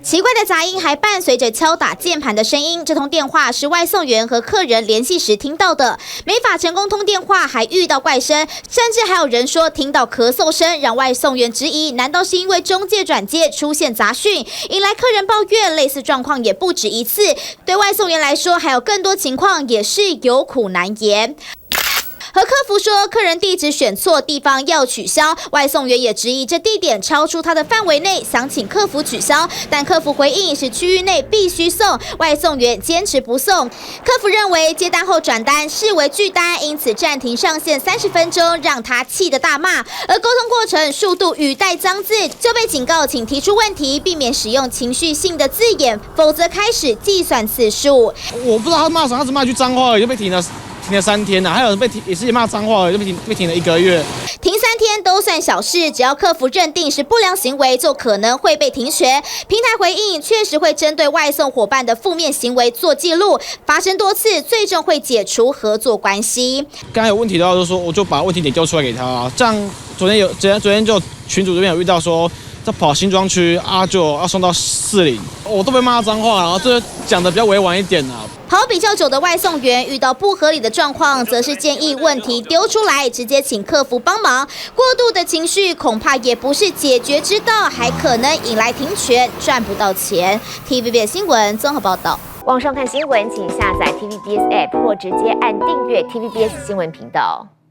奇怪的杂音还伴随着敲打键盘的声音。这通电话是外送员和客人联系时听到的，没法成功通电话，还遇到怪声，甚至还有人说听到咳嗽声，让外送员质疑，难道是因为中介转接出现杂讯，引来客人抱怨？类似状况也不止一次，对外送员来说，还有更多情况也是有苦难言。和客服说客人地址选错地方要取消，外送员也质疑这地点超出他的范围内，想请客服取消，但客服回应是区域内必须送，外送员坚持不送。客服认为接单后转单视为拒单，因此暂停上线30分钟，让他气得大骂。而沟通过程速度语带脏字，就被警告请提出问题，避免使用情绪性的字眼，否则开始计算次数。我不知道他骂啥，他只骂一句脏话而已，就被停了3天了，还有人被停，也是骂脏话，就被停了1个月。停3天都算小事，只要客服认定是不良行为，就可能会被停学。平台回应确实会针对外送伙伴的负面行为做记录，发生多次，最终会解除合作关系。刚才有问题的话，就说我就把问题点丢出来给他。这样昨天就群组这边有遇到说，在跑新庄区就要送到40，我都被骂脏话，然后这讲的比较委婉一点啊。跑比较久的外送员遇到不合理的状况，则是建议问题丢出来，直接请客服帮忙。过度的情绪恐怕也不是解决之道，还可能引来停权，赚不到钱。TVBS 新闻综合报道。网上看新闻，请下载 TVBS App 或直接按订阅 TVBS 新闻频道。